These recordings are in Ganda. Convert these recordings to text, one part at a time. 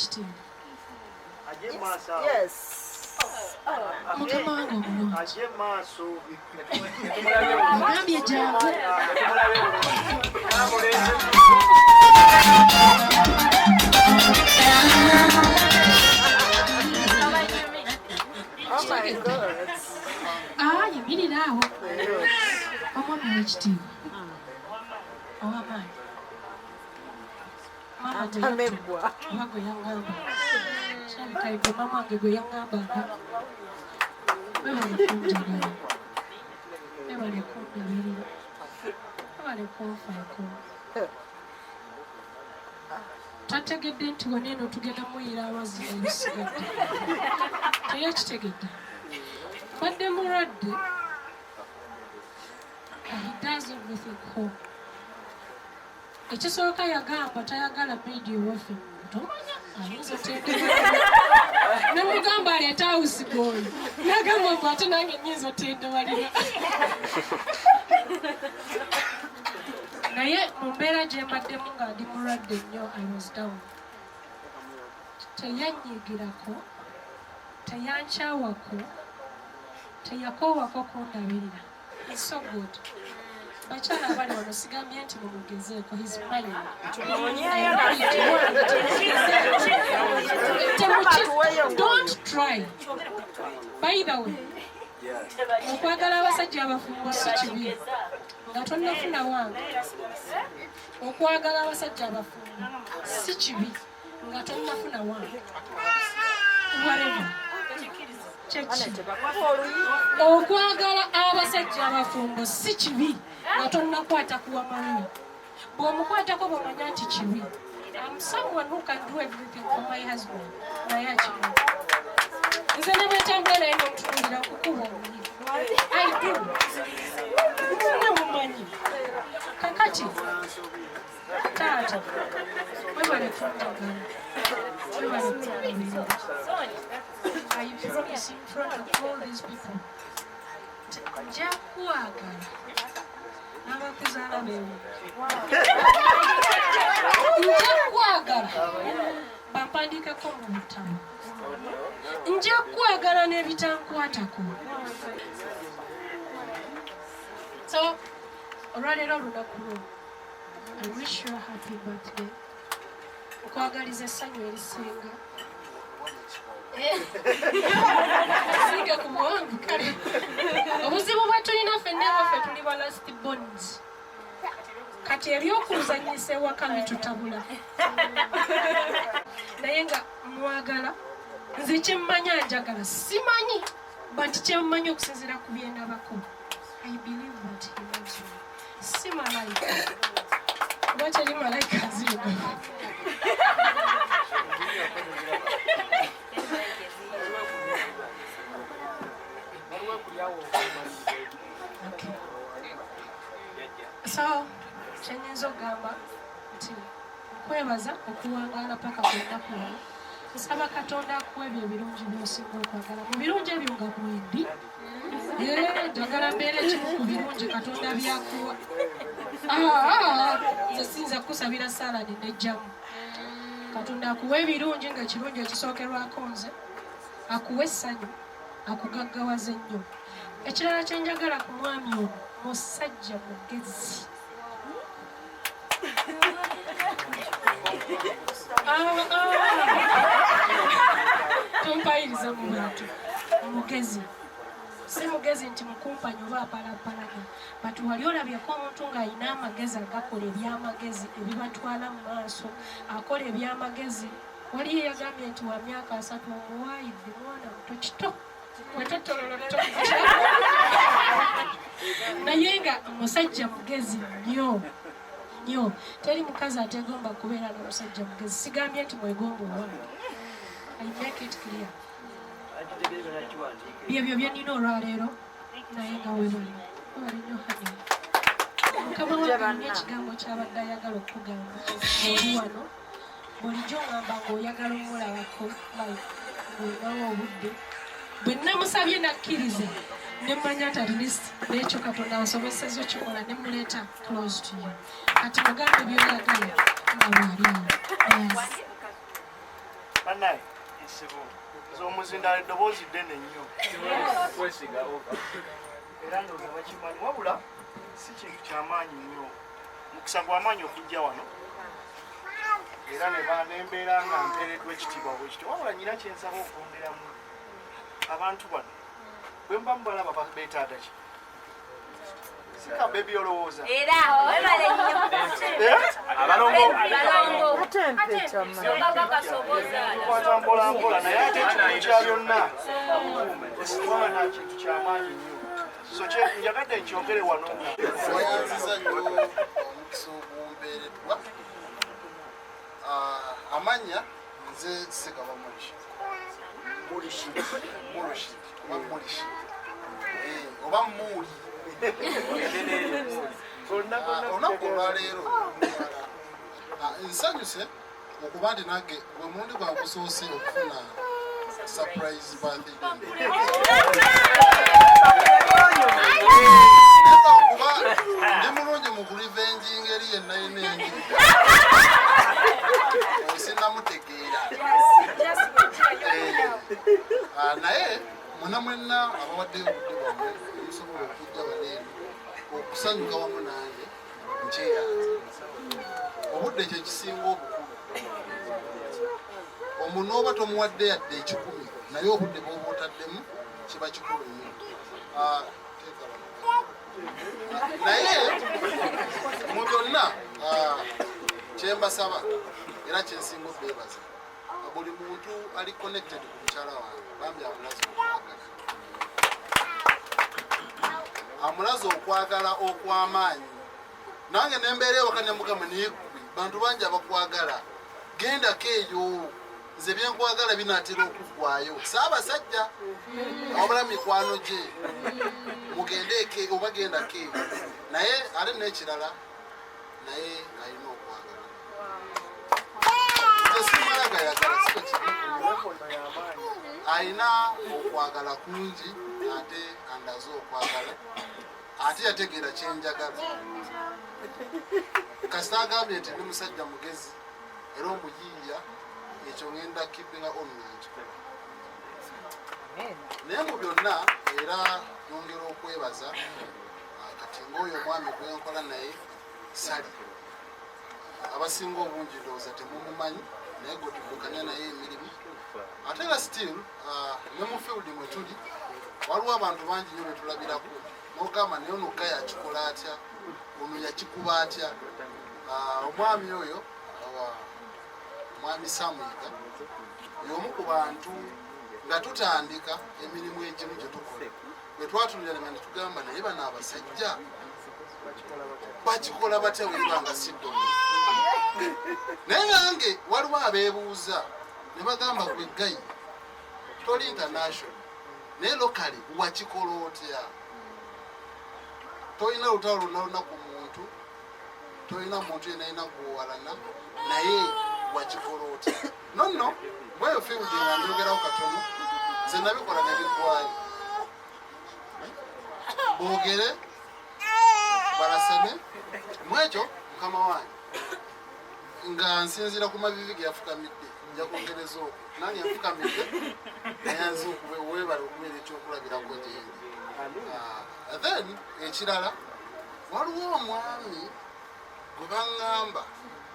ekitiibwa. Yes. Mukama wange omulungi. Mugambye jangu. Oh my God. Yimirira awo. Omwami w'ekitiibwa. Ow'amaanyi. Mama gwe Atamebwa. oba gwe yaŋŋamba. Kirabika gwe mama wange gwe yaŋŋambanga. Webale kunjagala. Webale kundabirira. Webale kunfaako. Tategedde nti wano eno tugenda muyiira amazzi ebisigadde. Teyakitegedde. Badde mulwadde. He does everything home. Ekisooka yagamba tayagala vidiyo waffe. Tomanya ayinza otendebwa. Namugamba aleeta house boy. Nagamba mbu ate nange nnyinza otendewalira. Naye mu mbeera gye mbaddemu nga ndi mulwadde nnyo I was down. Teyannyigirako, teyankyawako, teyakoowako kundabirira. It's so good. Bakyala abali wano sigambye nti mumugezeeko his mind. Don't try. By the way, okwagala abasajja abafumbo si kibi nga tonnafuna wange. Okwagala abasajja abafumbo si kibi nga tonnafuna wange. Whatever. Okwagala abasajja abafumbo si kibi nga tonnakwata kuwa mami. Bw'omukwatako bw'omanya nti kibi. I'm someone who can do everything for my husband. Naye akibi. Nze ne bwetambula naye n'omutunuulira nkukuba omuyi. I do. Muna mumanyi. Kakati. Taata. Webale kunjagala. Webale kundabirira. I promise in front of all these people. Nja kwagala. N'abakuzaala beewe. Nja kwagala. Bampandiikako mu butabo. Nja kwagala n'ebitankwatako. So, olwaleero olunaku lwo, I wish you a happy birthday. Okwagaliza essanyu erisinga. Singa ku buwanvu kale. Obuzibu bwe tulina ffenna waffe tuli ba last bonds. Kati eby'okuzannyisa ewaka bitutabula. Naye nga mwagala, nze kye mmanya njagala simanyi, but kye mmanyi okusinziira ku bye ndabako. I believe that he loves me. Si malayika. Kuba teri malayika nzirugavu. Okay. So, kyenyinza okugamba nti kwebaza okuwangaala paka ku lunaku lwo. Nsaba Katonda akuwa ebyo ebirungi by'osinga okwagala. Mu birungi ebyo nga mwendi. Njagala mbeera ekimu ku birungi Katonda byakuwa. Nze siyinza kukusabira saladi n'ejjamu. Katonda akuwa ebirungi nga ekirungi ekisookerwako nze. Akuwa essanyu, akugaggawaza ennyo. Ekirala kye njagala ku mwami ono, musajja mugezi. Tompayiriza mu bantu. Mugezi. Si mugezi nti mukumpanya oba apalapalanya. Bati wali olabyeko omuntu ng'alina amagezi agakola ebyamagezi ebibatwala mu maaso. Akola ebyamagezi. Wali ye yagambye nti wa myaka 3 omuwaayidde mwana muto kito. Wetotololoto. Naye nga omusajja mugezi nnyo. Nnyo. Teri mukazi ategomba kubeera n'omusajja mugezi. Sigambye nti mwegomba owange. I make it clear. Byebyo bye nnina olwaleero naye nga webali nnyo hani. Mukama wange alina ekigambo ky'abadde ayagala okugamba. Oli wano bulijjo ngamba ng'oyagala omulabako ng'olinawo obudde. Bwe namusabye nakkiriza ne mmanya nti at least n'ekyo Katonda ansobozesezza okikola ne muleeta close to you. Kati mugambe by'oyagala nga bw'ali awo. Banaye isibu z'omuzindaalo eddoboozi ddene nnyo era ndowooza bakimanyi wabula si kintu kyamaanyi nnyo mukisa gw'amaanyi okujja wano era nembeera nga mpeereddwa ekitiibwa bwe kityo wabula nyina kyensaba okwongeramu abantu bano bwe mba mubalaba beetaaga ki sikabebi olowooza kwata mpolampola naye ate ekintu kya byonna esitwana kintu kyamaanyi nnyo so njagadde nkyongere wano wayanziza nnyo omukisa ogumpeereddwa amanya nze Segawa Mulishi oba Muuli olunaku olwaleero nsanyuse okuba nti nange gwe mulundi gwangusoose okufuna surprise birthday kuba ndi mulungi mu kulivenji engeri yenna yenengi sinamutegeera naye mwena mwenna abawadde obudde bwammwe musobola okujja baleero okusanyuka wamu nange nkyeyanza obudde kyekisinga obukulu omuntu oba tomuwadde yadde ekikumi naye obudde bwoba otaddemu kiba kikulu nnyo naye mu byonna kyembasaba era kyensinga okwebaza buli muntu ali connected ku mukyala wange bambi amulaze okwagala okw'amaanyi nange nembeera ewaka nemugamba neyekubi bantu bangi abakwagala gendako eyo nze byenkwagala binaatera okuggwayo saabasajja awabula mikwano gye mugendeeko oba gendako eyo naye ate n'ekirala naye alina okwagala simala gayagala alina okwagala kungi ate andaze okwagala ate yategeera kyenjagala kasita agambye nti ndi musajja mugezi era omuyiiya ekyo ngenda keepinga on nankikola naye mu byonna era yongera okwebaza kati ngaoyo omwami gwenkola naye sali abasinga obungi ndowooza temumumanyi naye gwe tuddukanya naye emirimu ate era still ne mu field mwe tuli waliwo abantu bangi nyo betulabirako nogamba naye ono ga yakikola atya ono yakikuba atya omwami oyo omwami Samuyiga y'omu ku bantu nga tutandika emirimu egimu gye tukola bwe twatulira nga ne tugamba naye bano abasajja bakikola batya weribanga siddomu naye nange waliwo abeebuuza ne bagamba gwe gayi toli international naye lokale wakikola otya tolina lutalo lunaluna ku muntu tolina muntu yenayina gwowalana naye wakikola otya nonno bweyo field nga njogerawo katono nze nabikola nebigwayo boogere balaseme mwekyo mukama wange nga nsinzira ku mavivi ge yafukamidde nja kwongereza okwo nange nfukamidde nayanza okuwebala okubeera ekyokulabirako gyendi then ekirala waliwo omwami gwe baŋŋamba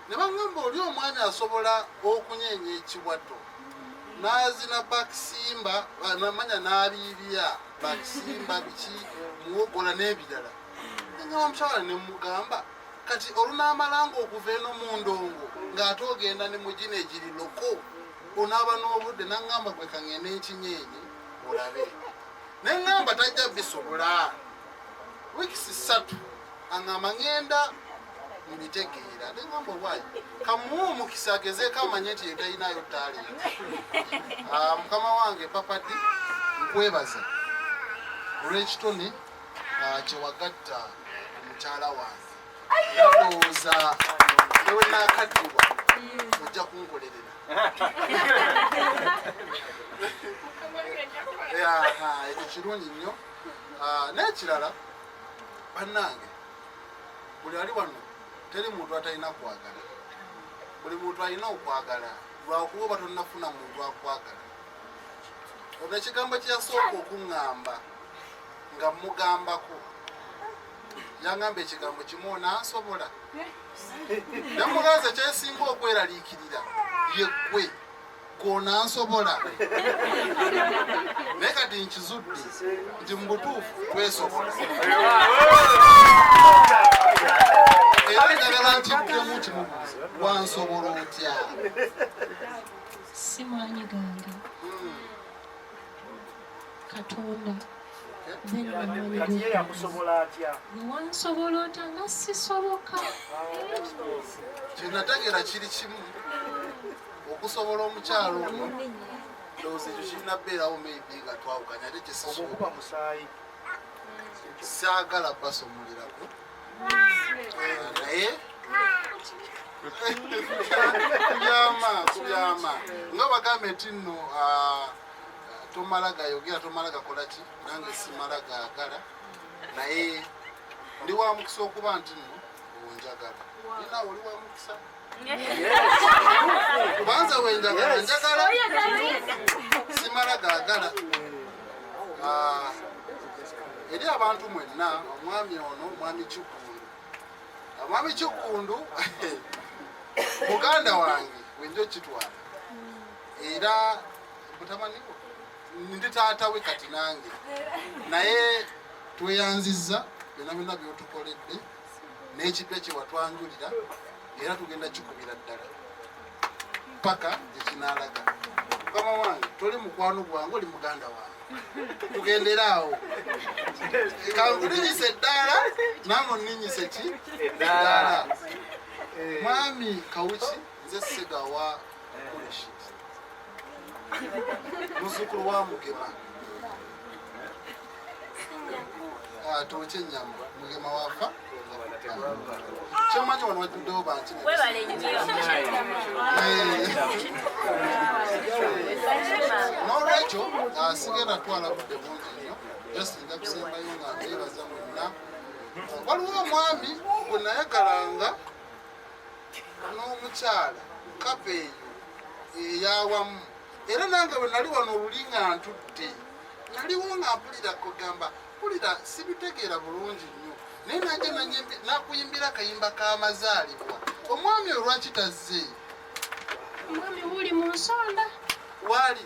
ne baŋŋamba oli omwami asobola okunyeenya ekibwato n'azina bakisimba namanya n'abiibya bakisimba biki muwogola n'ebirala nga omukyala ne mugamba kati olunaamalanga okuva eno mu ndongo ng'ate ogenda ne mugina egiri loko onaaba n'obudde naŋŋamba gwe kaŋŋenda enkinyeenyi olabe naye ŋŋamba tajja bisobola wiikisi 3 aŋŋamba ŋŋenda mbitegeera ne ŋŋamba obwayi kamuwa omukisa agezeeko amanye nti yetalinayo taalenti mukama wange papadi nkwebaza olw'ekitone kyewagatta omukyala wange ndowooza newe naakaddiwa ojja kunkolerera ekyo kirungi nnyo n'ekirala bannange buli ali wano teri muntu atalina kwagala buli muntu alina okwagala lwakuba oba tonnafuna muntu akwagala. Ono ekigambo kye yasooka okuŋŋamba nga mugambako yangamba ekigambo kimu onansobola. Namuganza kyesinga okweraliikirira ye ggwe gw'onansobola. Naye kati nkizudde nti mu butuufu twesobola. Era njagala nkiddemu kimubuuza wansobola otya? Simanyi gange Katonda Kati yakusobola atya? wansobola otya nga sisoboka. Kyenategeera kiri kimu okusobola omukyalo ono ndowooza ekyo kirina bbeerawo maybe nga twawukanya ate Okuba musaayi. saagala basomoleraku naye kubyama nga bagambe nti nno tomala gayogera tomala gakola ki nange simala gaagala naye ndi wa mukisa okuba nti nno onjagala ninawe oli wa mukisa kubanza wenjagala njagala simala gaagala. Eri abantu mwenna omwami ono omwami Kikundu muganda wange wenjo kitwala era mutamaniwo ndi taata we kati nange naye tweyanzizza byonna byotukoledde n'ekipya kye watwanjulira era tugenda kikubira ddala paka gyekinaalaga. Mukama wange toli mukwano gwange oli muganda wange tugenderaawo kankulinyisa eddaala nange oninyise ki eddaala. Mwami Kawuki nze Segawa muzzukulu wa Mugema tokye ennyamba Mugema waafa kyemanyi wano wajjuddewo banki n'olwekyo sigenda twala budde bungi nnyo just nja kusembayo nga mbeebaza mwenna. Waliwo omwami gwe nayagalanga n'omukyala kapa eyo eyawamu era nange bwe nali wano oluli nga ntudde naliwo nga mpulira kugamba mpulira sibitegeera bulungi nnyo naye najja nakuyimbira akayimba k'amazaalibwa. Omwami oyo lwaki tazze? Omwami wuli mu nsonda wali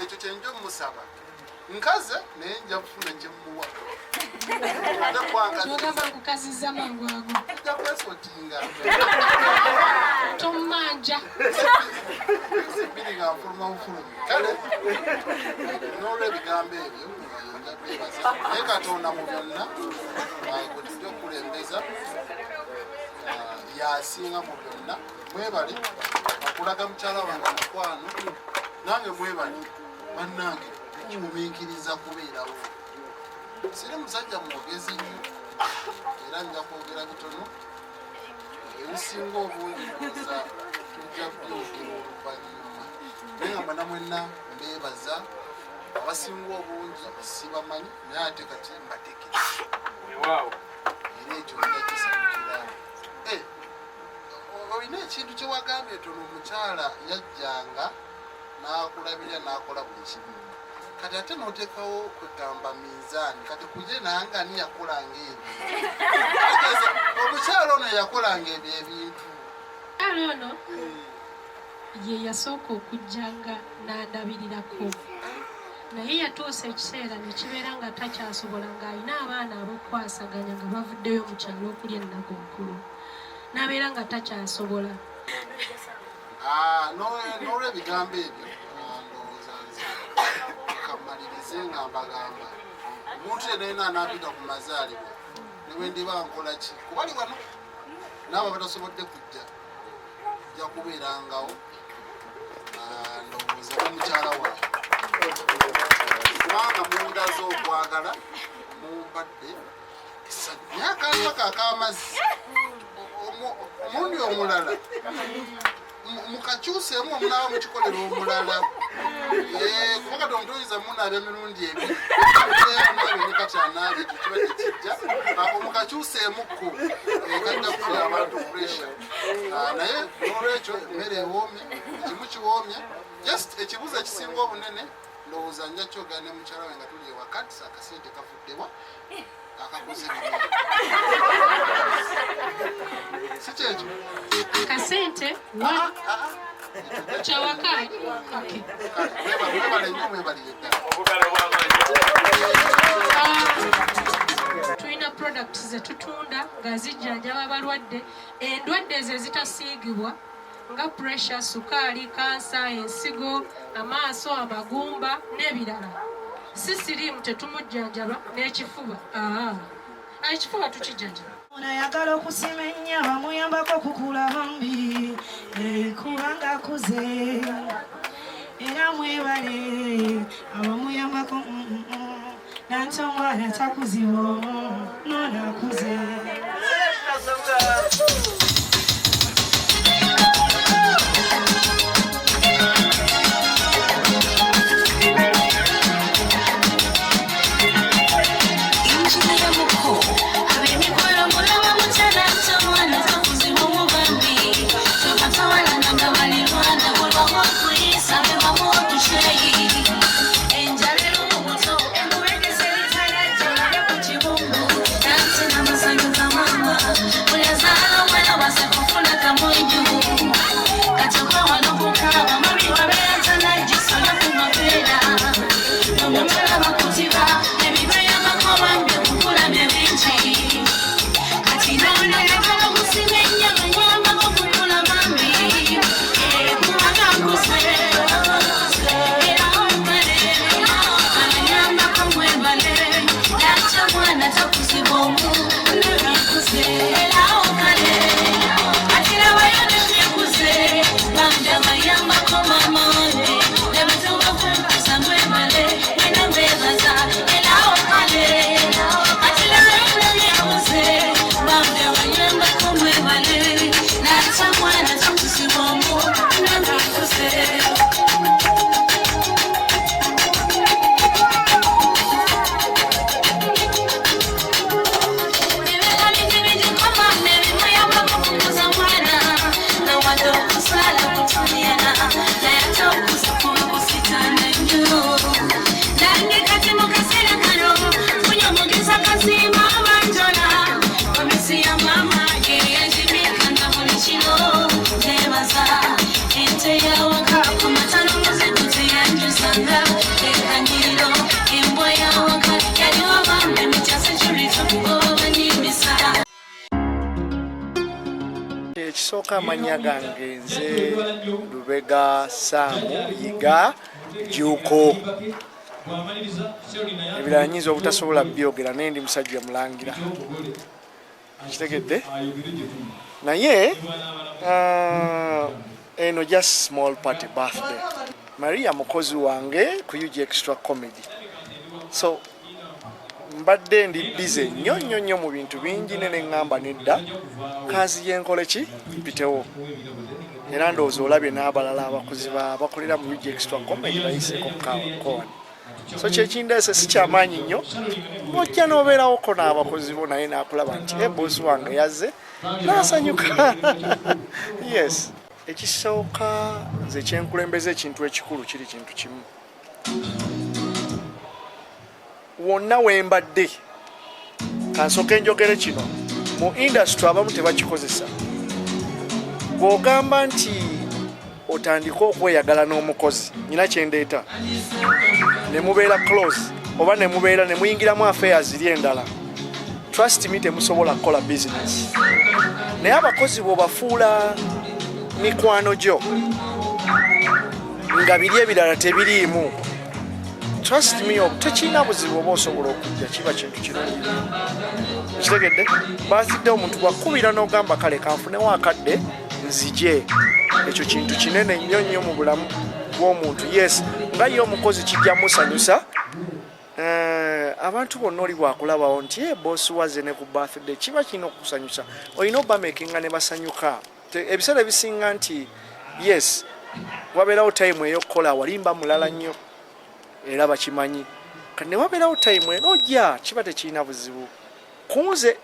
ekyo kyenjo musaba nkaze naye nja kufuna kyemuwa nogamba nkukazizza mangu ago nja kwesotinga tommanja sibiri nga nfuluma bufulumi kale n'olwebigambo ebyo naye Katonda mu byonna gwe tujja okukulembeza yasinga mu byonna. Mwebale okulaga mukyala wange mukwano nange mwebale bannange kimumiikiriza kubeerawo. Siri musajja mwogezi nnyo era nja kwogera bitono ebisinga obungi oza tujja byogera oluvannyuma naye nga bana mwenna mbeebaza abasinga obungi sibamanyi naye ate kati mbategera era ekyo nakisabikira. Olina ekintu kye wagambye tono omukyala yajjanga n'akulabira n'akola buli kimu kati ate n'oteekawo kwegamba minzaani kati kuje nange ani yakolanga ebyo omukyala ono yakolanga ebyo ebintu ono ye yasooka okujjanga n'andabirirako naye yatuusa ekiseera ne kibeera nga takyasobola ng'alina abaana ab'okwasaganya nga bavuddeyo mu kyalo okulya ennaku nkulu n'abeera nga takyasobola. N'olwebigambo ebyo ndowooza nze kamalirize nga mbagamba omuntu yenayina anaapita ku mazaalibwa ne bwe ndiba nkola ki kubali wano naabo batasobodde kujja jja kubeerangawo ndowooza n'omukyala wange kubanga mundaze okwagala mumpadde naye akantu ako ak'amazzi omundi omulala mukakyuseemu omunaaba mukikolera omulala kuba kati omutuuliza munaaba emirundi ebiri ne kati anaabe ekyo kiba tekijja ako kituuseemukko ekadda kufa abantu pressure naye n'olwekyo emmere ewoomye ekimu kiwoomye just ekibuzo ekisinga obunene ndowooza nja kyogaa ne mukyala we nga tuli ewakati akasente kavuddewa akakoze si kyekyo akasente kyawakali webale nnyo mwebaliye ddala tulina products zetutunda nga zijjanjaba abalwadde endwadde ezo ezitasiigibwa nga pressure, sukaali, kansa, ensigo, amaaso, amagumba n'ebirala. Si siriimu tetumujjanjaba n'ekifuba. Ekifuba tukijjanjaba. Ayagala okusima ennyo bamuyambako kukula bambi kubanga akuze era mwebale abamuyambako nantongwala takuzibo nonakuze. Ekisooka amanya gange nze Lubega Saamu Yiga Juuko. Ebirala nyinza obutasobola byogera naye ndi musajja mulangira. Kitegedde? Naye eno just small party birthday. Maria mukozi wange ku UG Extra Comedy. So mbadde ndi busy nnyo mu bintu bingi nene ngamba nedda kazi yenkole ki mpitewo era ndowooza olabye n'abalala abakozi bakolera mu UG Extra Comedy bayiseko kowan. So kyekindeese si kyamaanyi nnyo ojja n'obeerawoko n'abakozi bo naye n'akulaba nti bosi wange yazze n'asanyuka. Yes, ekisooka nze kyenkulembeza ekintu ekikulu kiri kintu kimu. Wonna wembadde kansooke njogere kino mu industry abamu tebakikozesa. Bw'ogamba nti otandika okweyagala n'omukozi nyina kyendeeta ne mubeera close oba ne mubeera ne muyingiramu affairs ziri endala, trust me temusobola kukola business. Naye abakozi bw'obafuula mikwano gyo nga biri ebirala tebiriimu, trust me tekirina buzibu oba osobola okujja, kiba kintu kirungi. Kitegedde? Birthday omuntu bwakubira n'ogamba kale kanfunewo akadde nzije, ekyo kintu kinene nnyo mu bulamu bw'omuntu. Yes, nga ye omukozi kijja musanyusa. Abantu bonna oli bwakulabawo nti bosi wazze ne ku birthday, kiba kirina okusanyusa. Olina obamakinga ne basanyuka. Ebiseera ebisinga nti yes wabeerawo time ey'okukola walimba mulala nnyo era bakimanyi, kati ne wabeerawo time eno ojja kiba tekirina buzibu. Kunze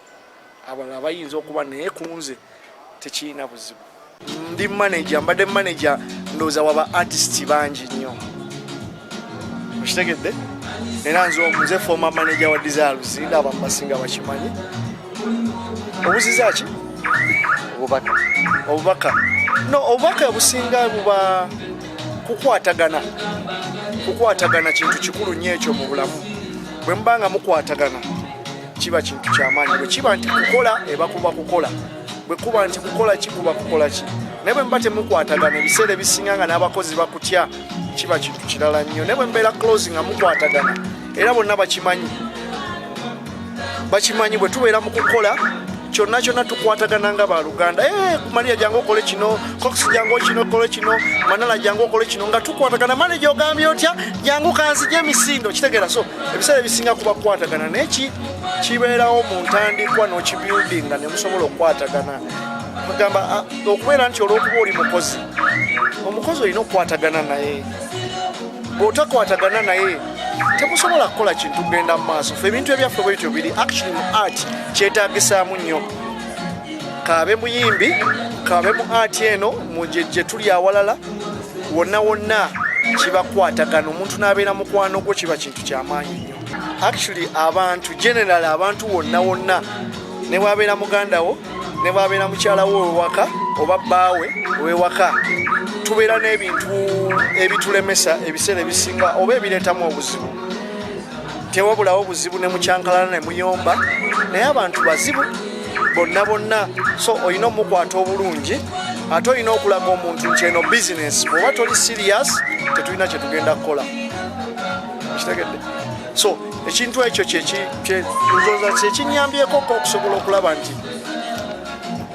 abalala bayinza okuba naye kunze tekirina buzibu. Ndi manager, mbadde manager ndowooza waba artist bangi nnyo, okitegedde, era nze former manager wa Dissolves ndaba mbasinga bakimanyi. Obuziza ki? Obubaka no, obubaka businga buba kukwatagana kintu kikulu nnyo ekyo mu bulamu. Bwe mbanga mukwatagana kiba kintu kyamaanyi. Bwe kiba nti kukola eba kuba kukola, bwe kuba nti kukola kikuba kukola ki. Ne bwe mba temukwatagana ebiseera ebisinga nga n'abakozi bakutya kiba kintu kirala nnyo. Ne bwe mbeera close nga mukwatagana era bonna bakimanyi bwe tubeera mu kukola kyonna tukwatagana nga baluganda. Maria jangu okole kino, Cox jangu okole kino, Manala jangu okole kino, nga tukwatagana. Manager ogambye otya, jangu kanzije emisindo, kitegeera. So ebiseera ebisinga kuba kukwatagana neki kibeerawo mu ntandikwa n'okibuildinga ne musobola okukwatagana. Bagamba okubeera nti olw'okuba oli omukozi olina okukwatagana naye. Bw'otakwatagana naye temusobola kukola kintu kugenda mu maaso. Ffe ebintu ebyaffe bwe bityo biri actually mu art kyetaagisaamu nnyo. Kaabe muyimbi, kaabe mu art eno gye tuli awalala, wonna kibakwatagana. Omuntu n'abeera mukwano gwo kiba kintu kyamaanyi nnyo. Actually abantu generally abantu wonna ne bwabeera muganda wo, ne bwabeera mukyala wo ow'ewaka oba bbaawe ow'ewaka, tubeera n'ebintu ebitulemesa ebiseera ebisinga oba ebireetamu obuzibu. Tewabulawo buzibu ne mukyankalana ne muyomba, naye abantu bazibu bonna. So olina omukwata obulungi, ate olina okulaga omuntu nti eno business bw'oba toli serious tetulina kye tugenda kukola. Kitegedde. So ekintu ekyo kyekinyambyeko okusobola okulaba nti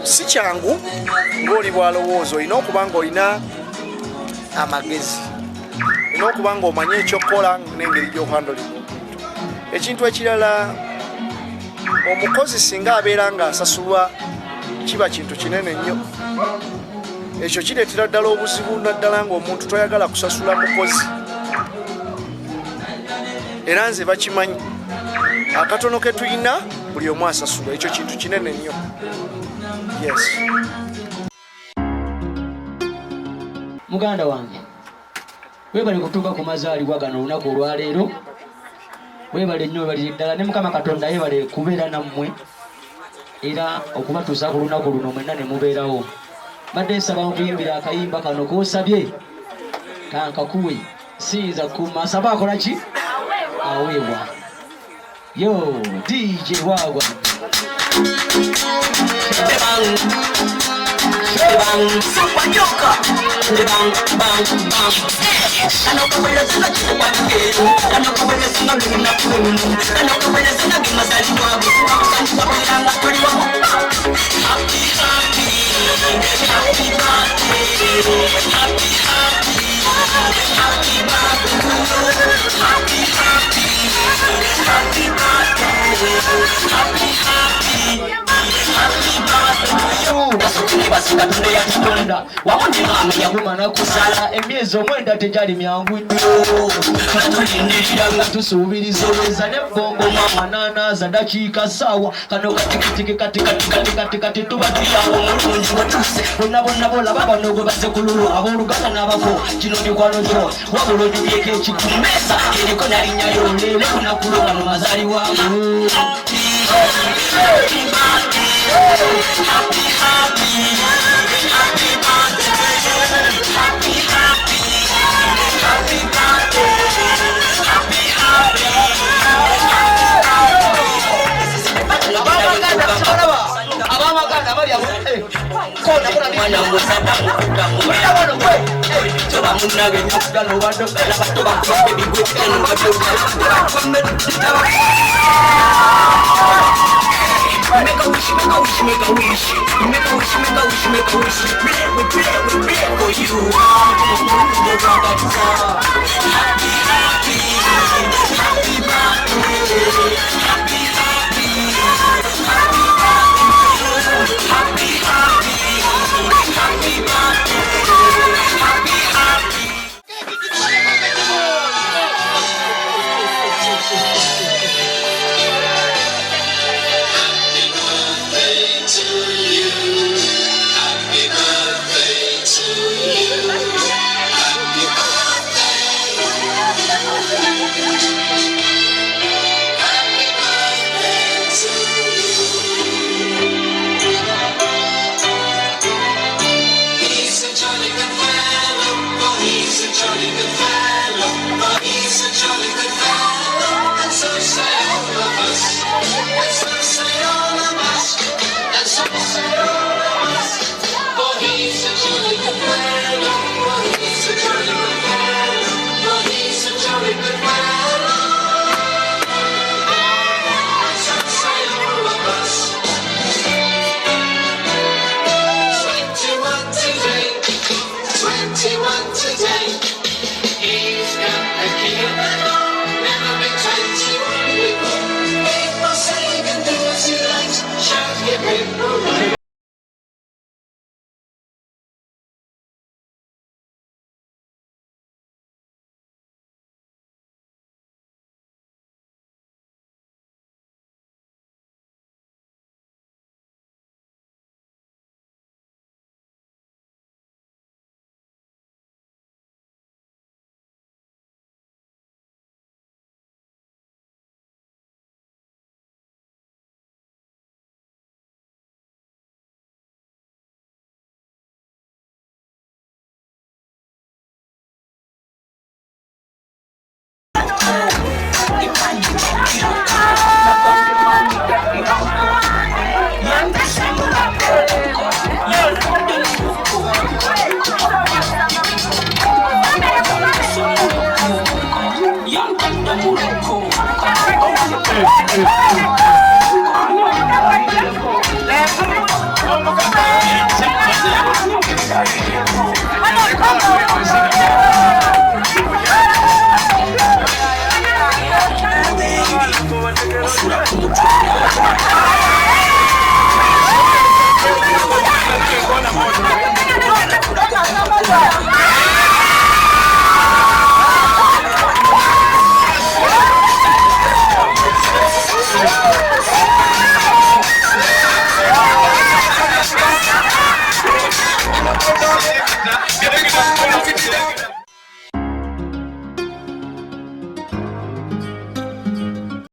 si kyangu ng'oli bwalowooza. Olina okuba nga olina amagezi, olina okuba nga omanye ekyokukola n'engeri gy'okuhandolibwa. Ekintu ekirala, omukozi singa abeera ng'asasulwa kiba kintu kinene nnyo. Ekyo kireetera ddala obuzibu naddala ng'omuntu toyagala kusasula mukozi. Era nze bakimanyi akatono ke tulina buli omu asasulwa, ekyo kintu kinene nnyo. Yes. Muganda wange, webale kutuuka ku mazaalibwa gano olunaku olwaleero. Webale nnyo, webalire ddala ne Mukama Katonda yebale kubeera nammwe era okubatuusa ku lunaku luno mwenna ne mubeerawo. Badde nsaba nkuyimbira akayimba kano koosabye kankakuwe, siyinza kumasaba akola ki? Aweebwa. Yo DJ Wagwa. Wamana kusala emyezi omwenda tegyali myangu nnyo. Tulindirira tusuubiriza oweza n'ebbombo mwananaaza dakiika ssaawa kano kati tuba tuyawo omulungi watuuse bonna bolaba bano gwe bazze ku lulu abooluganda n'abako kino mikwano gyo wabula ojubyeko ekikumeesa eriko nalinyayo leero kunakulo wano mazaali waabo. Make a wish, make a wish, make a wish. Make a wish, make a wish, make a wish. We play for you. Happy, happy, happy birthday, happy birthday.